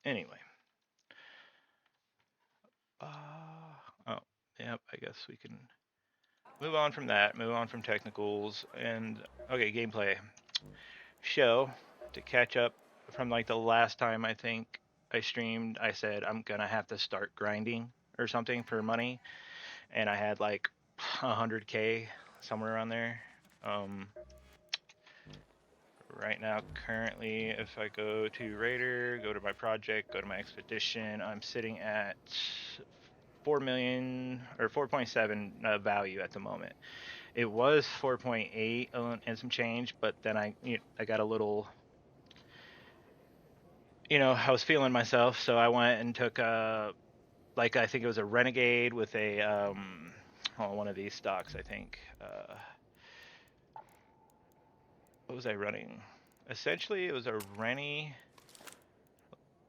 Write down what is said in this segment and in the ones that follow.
Anyway. Oh, yep. I guess we can move on from that. Move on from technicals and okay, gameplay. Show to catch up from like the last time I think I streamed. I said I'm gonna have to start grinding or something for money, and I had like 100K somewhere around there. Um, right now, currently, if I go to Raider, go to my project, go to my expedition, I'm sitting at 4 million or 4.7 value at the moment. It was 4.8 and some change, but then I got a little, I was feeling myself, so I went and took like I think it was a Renegade with a one of these stocks, I think. What was I running? Essentially, it was a Rennie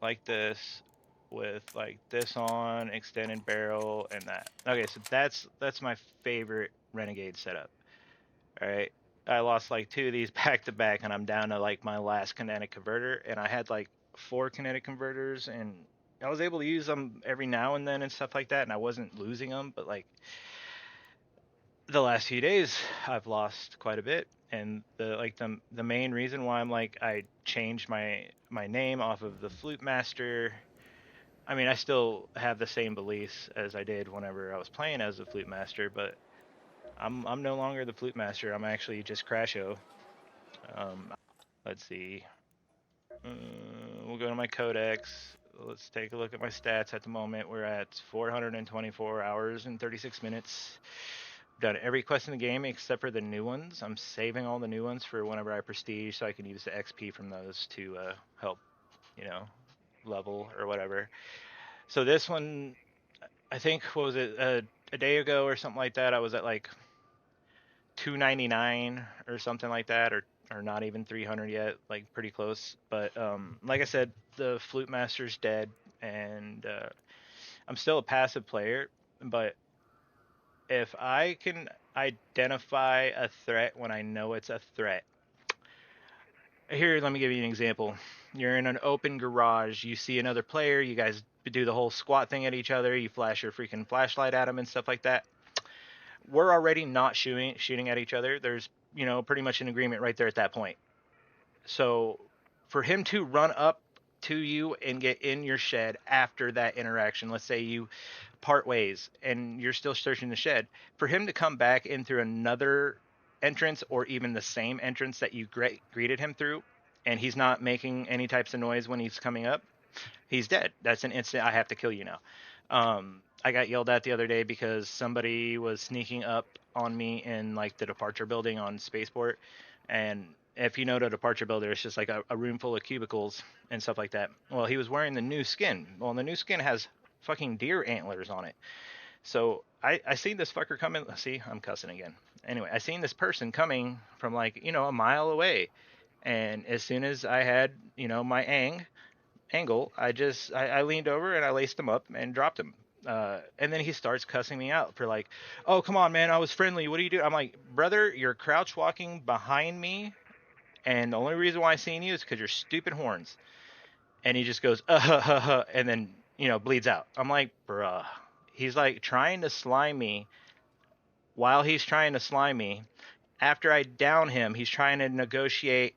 like this with like this on extended barrel and that. Okay, so that's my favorite Renegade setup. All right. I lost like two of these back to back, and I'm down to like my last kinetic converter, and I had like four kinetic converters, and I was able to use them every now and then and stuff like that, and I wasn't losing them, but like the last few days, I've lost quite a bit, and the main reason why I'm like I changed my name off of the Flute Master. I mean, I still have the same beliefs as I did whenever I was playing as the Flute Master, but I'm no longer the Flute Master. I'm actually just Crasho. Um, let's see. We'll go to my codex. Let's take a look at my stats at the moment. We're at 424 hours and 36 minutes. Done every quest in the game except for the new ones. I'm saving all the new ones for whenever I prestige so I can use the XP from those to help, you know, level or whatever. So this one, I think, what was it, a day ago or something like that, I was at like 299 or something like that, or not even 300 yet, like pretty close. But like I said, the Flute Master's dead, and I'm still a passive player. But if I can identify a threat when I know it's a threat, here, let me give you an example. You're in an open garage, you see another player, you guys do the whole squat thing at each other, you flash your freaking flashlight at them and stuff like that. We're already not shooting at each other. There's, pretty much an agreement right there at that point. So for him to run up to you and get in your shed after that interaction, let's say you part ways and you're still searching the shed, for him to come back in through another entrance or even the same entrance that you greeted him through, and he's not making any types of noise when he's coming up, he's dead. That's an instant. I have to kill you now. I got yelled at the other day because somebody was sneaking up on me in like the departure building on Spaceport, and if you know the departure building, it's just like a room full of cubicles and stuff like that. Well, he was wearing the new skin. Well, the new skin has fucking deer antlers on it. So I seen this fucker coming. See, I'm cussing again. Anyway, I seen this person coming from like a mile away, and as soon as I had my angle, I leaned over and I laced him up and dropped him. And then he starts cussing me out for like, oh come on man, I was friendly. What do you do? I'm like, brother, you're crouch walking behind me, and the only reason why I seen you is because your stupid horns. And he just goes, and then bleeds out. I'm like, bruh. He's like trying to slime me. While he's trying to slime me, after I down him, he's trying to negotiate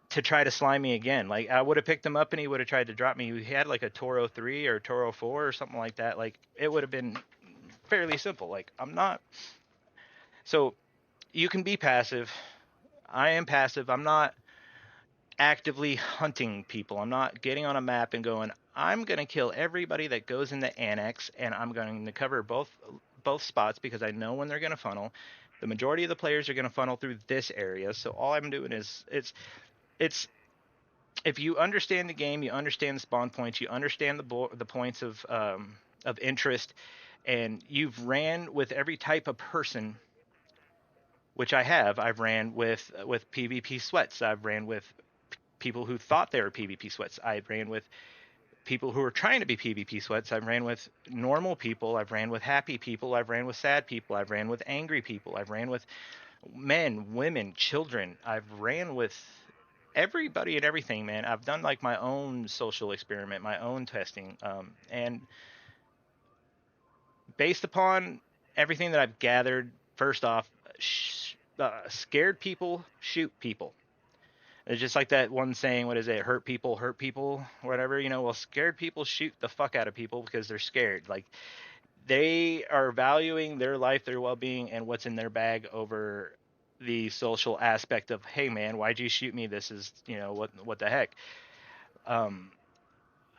to try to slime me again. Like I would have picked him up and he would have tried to drop me. He had like a Toro 3 or Toro 4 or something like that. Like it would have been fairly simple. Like I'm not. So you can be passive. I am passive. I'm not actively hunting people. I'm not getting on a map and going, I'm going to kill everybody that goes in the annex, and I'm going to cover both spots because I know when they're going to funnel. The majority of the players are going to funnel through this area. So all I'm doing is it's if you understand the game, you understand the spawn points, you understand the points of interest, and you've ran with every type of person, which I have. I've ran with PvP sweats. I've ran with people who thought they were PvP sweats. I ran with people who were trying to be PvP sweats. I've ran with normal people. I've ran with happy people. I've ran with sad people. I've ran with angry people. I've ran with men, women, children. I've ran with everybody and everything, man. I've done like my own social experiment, my own testing, and based upon everything that I've gathered, first off, scared people shoot people. It's just like that one saying, what is it? Hurt people, whatever. Well, scared people shoot the fuck out of people because they're scared. Like they are valuing their life, their well-being, and what's in their bag over the social aspect of, hey man, why'd you shoot me? This is, what the heck. Um,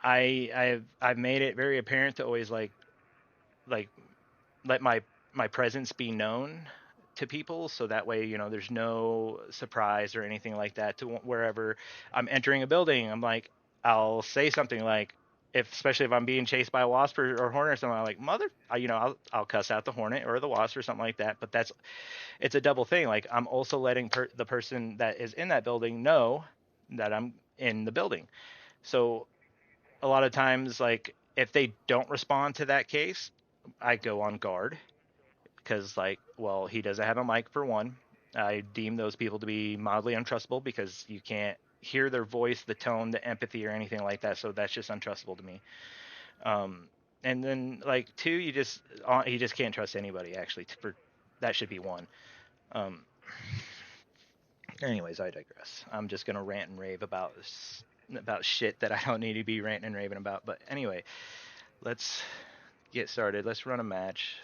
I've made it very apparent to always like let my presence be known to people, so that way there's no surprise or anything like that to wherever I'm entering a building. I'm like, I'll say something like, if especially if I'm being chased by a wasp or hornet or something, I'm like, mother, I'll cuss out the hornet or the wasp or something like that. But it's a double thing. Like I'm also letting the person that is in that building know that I'm in the building. So a lot of times, like if they don't respond to that case, I go on guard because, like, well, he doesn't have a mic for one. I deem those people to be mildly untrustable because you can't hear their voice, the tone, the empathy, or anything like that. So that's just untrustable to me. Um, and then like two, you just can't trust anybody. Actually, for that should be one. Um, anyways, I digress. I'm just gonna rant and rave about shit that I don't need to be ranting and raving about. But anyway, let's get started. Let's run a match.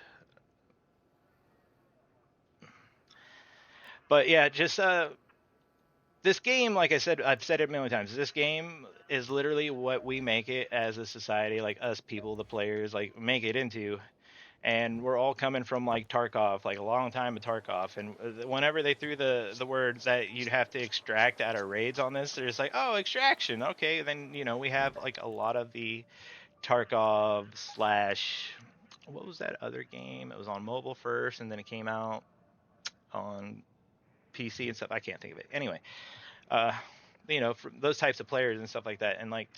But yeah, just this game, like I said, I've said it a million times. This game is literally what we make it as a society, like us people, the players, like make it into. And we're all coming from like Tarkov, like a long time of Tarkov. And whenever they threw the words that you'd have to extract out of raids on this, they're just like, oh, extraction. Okay, then we have like a lot of the Tarkov slash, what was that other game? It was on mobile first, and then it came out on PC and stuff. I can't think of it. Anyway, uh, for those types of players and stuff like that. And like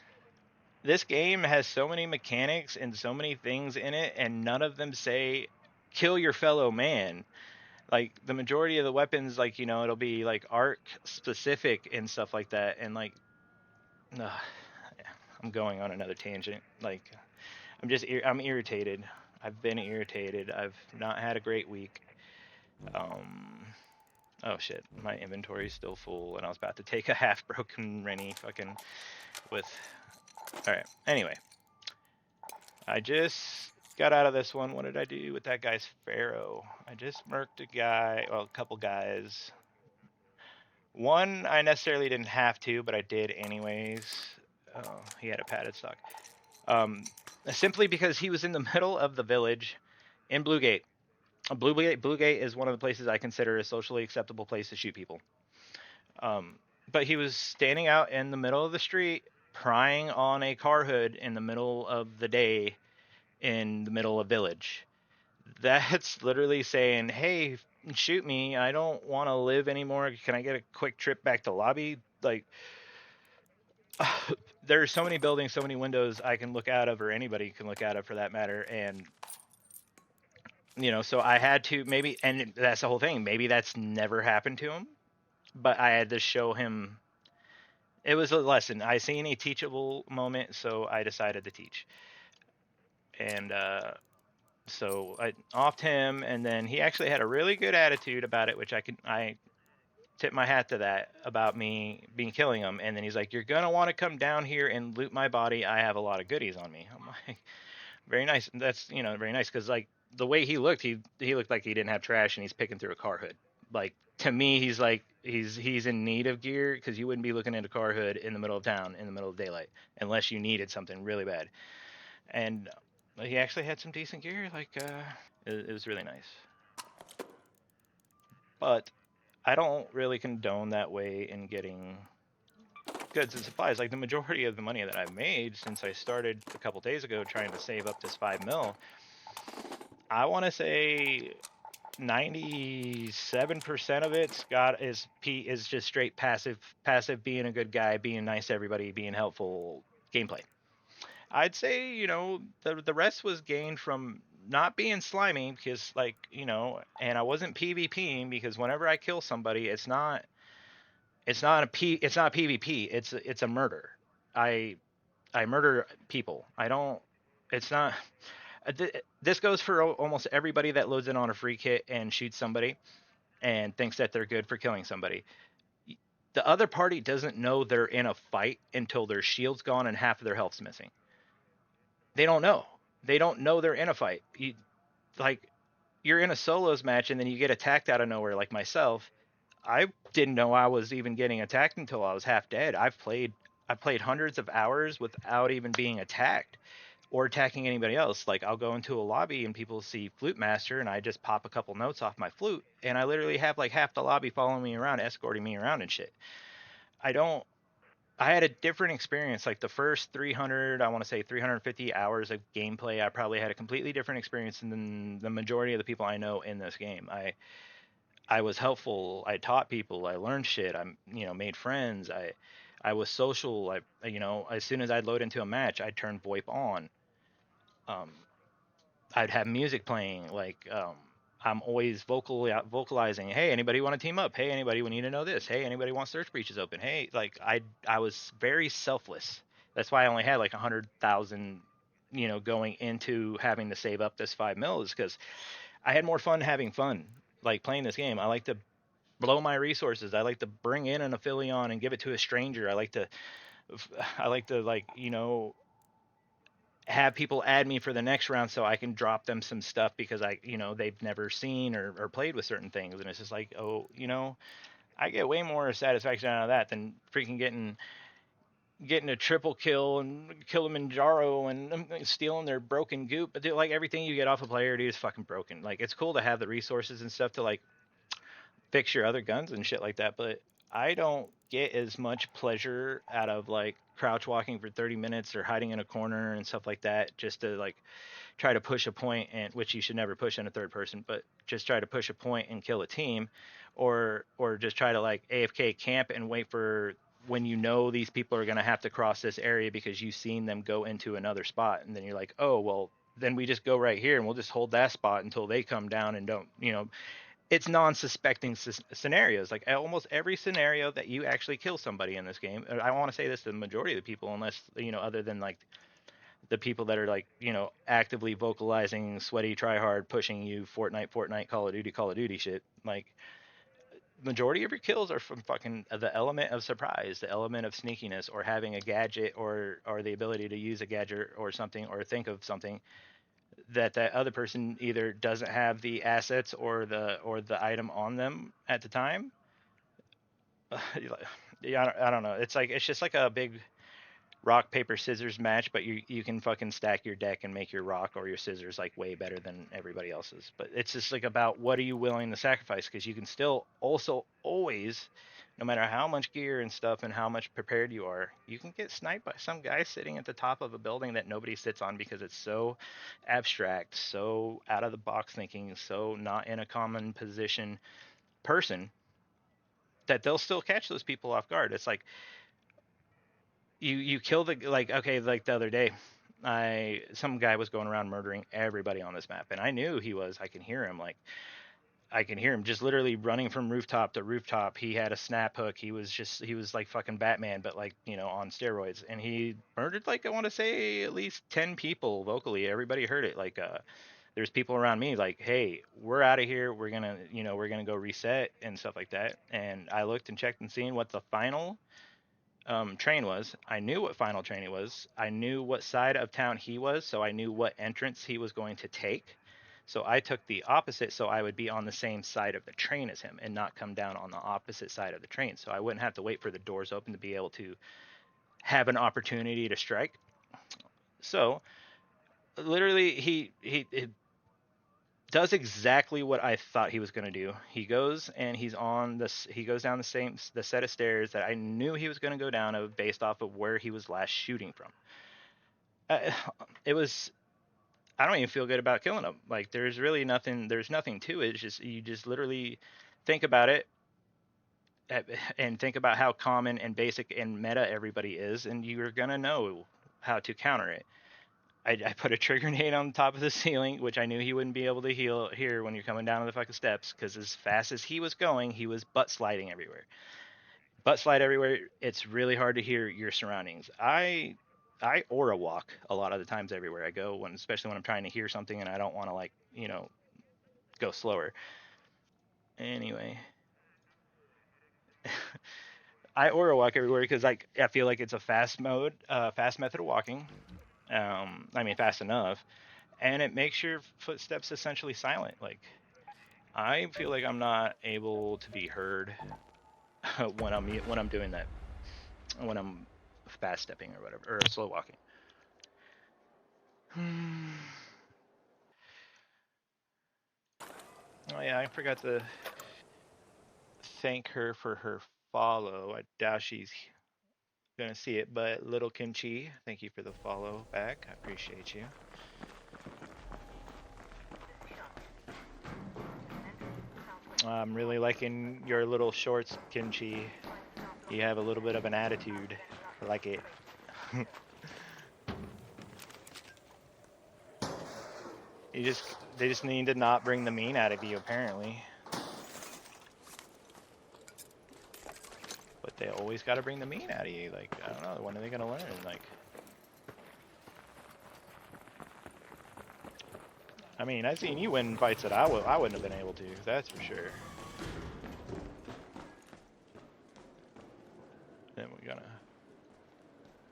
this game has so many mechanics and so many things in it, and none of them say kill your fellow man. Like the majority of the weapons, like it'll be like arc specific and stuff like that. And like, uh, I'm going on another tangent. Like I'm irritated. I've been irritated. I've not had a great week. Um, oh shit, my inventory's still full, and I was about to take a half broken Rennie fucking with. All right. Anyway, I just got out of this one. What did I do with that guy's Pharaoh? I just murked a guy, well, a couple guys. One I necessarily didn't have to, but I did anyways. Oh, he had a padded stock. Um, simply because he was in the middle of the village in Bluegate. Bluegate is one of the places I consider a socially acceptable place to shoot people. But he was standing out in the middle of the street, prying on a car hood in the middle of the day in the middle of village. That's literally saying, hey, shoot me. I don't want to live anymore. Can I get a quick trip back to lobby? Like, there's so many buildings, so many windows I can look out of, or anybody can look out of for that matter. And, so I had to maybe, and that's the whole thing. Maybe that's never happened to him, but I had to show him. It was a lesson. I seen a teachable moment, so I decided to teach. And so I offed him, and then he actually had a really good attitude about it, which I tip my hat to that about me being killing him. And then he's like, "You're gonna want to come down here and loot my body. I have a lot of goodies on me." I'm like, "Very nice." That's very nice because like the way he looked like he didn't have trash, and he's picking through a car hood. Like to me, he's like he's in need of gear because you wouldn't be looking at a car hood in the middle of town in the middle of daylight unless you needed something really bad. And he actually had some decent gear. Like it was really nice. But I don't really condone that way in getting goods and supplies. Like the majority of the money that I've made since I started a couple days ago trying to save up this 5 mil, I want to say 97% of it's got is just straight passive being a good guy, being nice to everybody, being helpful gameplay. I'd say, the rest was gained from not being slimy because like, and I wasn't PvPing because whenever I kill somebody, it's not It's not PvP. It's a murder. I I murder people. I don't. It's not. This goes for almost everybody that loads in on a free kit and shoots somebody and thinks that they're good for killing somebody. The other party doesn't know they're in a fight until their shield's gone and half of their health's missing. They don't know. They don't know they're in a fight. Like you're in a solos match and then you get attacked out of nowhere, like myself. I didn't know I was even getting attacked until I was half dead. I've played hundreds of hours without even being attacked or attacking anybody else. Like I'll go into a lobby and people see Flute Master and I just pop a couple notes off my flute and I literally have like half the lobby following me around, escorting me around and shit. I don't I had a different experience. Like the first 300, I want to say 350 hours of gameplay, I probably had a completely different experience than the majority of the people I know in this game. I was helpful. I taught people. I learned shit. Made friends. I was social. As soon as I'd load into a match, I'd turn VoIP on. Um, I'd have music playing. I'm always vocalizing. Hey, anybody want to team up? Hey, anybody we need to know this? Hey, anybody want search breaches open? Hey, I was very selfless. That's why I only had like 100,000, going into having to save up this 5 mils because I had more fun having fun, like playing this game. I like to blow my resources. I like to bring in an Aphelion and give it to a stranger. I like to have people add me for the next round so I can drop them some stuff because they've never seen or played with certain things, and it's just like, oh, I get way more satisfaction out of that than freaking getting a triple kill and Kilimanjaro and stealing their broken goop. But like everything you get off a player, dude, is fucking broken. Like it's cool to have the resources and stuff to like fix your other guns and shit like that, but I don't get as much pleasure out of like crouch walking for 30 minutes or hiding in a corner and stuff like that just to like try to push a point, and which you should never push in a third person, but just try to push a point and kill a team, or just try to like AFK camp and wait for when these people are going to have to cross this area because you've seen them go into another spot, and then you're like, oh well, then we just go right here and we'll just hold that spot until they come down and don't, it's non-suspecting scenarios. Like almost every scenario that you actually kill somebody in this game, I want to say this to the majority of the people, unless other than like the people that are like actively vocalizing, sweaty, try hard, pushing you, Fortnite, Call of Duty shit. Like majority of your kills are from fucking the element of surprise, the element of sneakiness, or having a gadget, or the ability to use a gadget or something, or think of something that other person either doesn't have the assets or the item on them at the time. Yeah, I don't know. It's just like a big rock paper scissors match, but you can fucking stack your deck and make your rock or your scissors like way better than everybody else's. But it's just like about what are you willing to sacrifice, because you can still also always, no matter how much gear and stuff and how much prepared you are, you can get sniped by some guy sitting at the top of a building that nobody sits on because it's so abstract, so out of the box thinking, so not in a common position person, that they'll still catch those people off guard. It's like you kill the, like, okay, like the other day, I some guy was going around murdering everybody on this map, and I knew he was. I can hear him just literally running from rooftop to rooftop. He had a snap hook. He was like fucking Batman, but like on steroids, and he murdered, like, I want to say at least 10 people vocally. Everybody heard it. Like there's people around me like, hey, we're out of here, we're gonna go reset and stuff like that. And I looked and checked and seen what the final train was. I knew what final train it was. I knew what side of town he was, so I knew what entrance he was going to take. So I took the opposite, so I would be on the same side of the train as him and not come down on the opposite side of the train. So I wouldn't have to wait for the doors open to be able to have an opportunity to strike. So literally, he does exactly what I thought he was going to do. He goes and he goes down the set of stairs that I knew he was going to go down of based off of where he was last shooting from. Uh, it was I don't even feel good about killing him. Like there's nothing to it. It's just you just literally think about it, and think about how common and basic and meta everybody is, and you're going to know how to counter it. I put a trigger nade on the top of the ceiling, which I knew he wouldn't be able to hear when you're coming down the fucking steps, because as fast as he was going, he was butt sliding everywhere. butt slide everywhere. It's really hard to hear your surroundings. I aura walk a lot of the times everywhere I go, when especially when I'm trying to hear something and I don't want to like go slower. Anyway, I aura walk everywhere because like I feel like it's a fast method of walking. I mean fast enough, and it makes your footsteps essentially silent. Like I feel like I'm not able to be heard when I'm doing that, when I'm fast stepping or whatever, or slow walking. Oh yeah, I forgot to thank her for her follow. I doubt she's gonna see it, but little Kimchi, thank you for the follow back. I appreciate you. I'm really liking your little shorts, Kimchi. You have a little bit of an attitude. I like it. They just need to not bring the mean out of you apparently. But they always got to bring the mean out of you. Like I don't know, when are they gonna learn? Like, I mean, I've seen you win fights that I wouldn't have been able to. That's for sure. Then we're gonna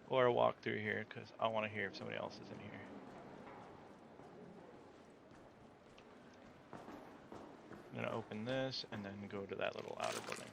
or walk through here because I want to hear if somebody else is in here. I'm gonna open this and then go to that little outer building.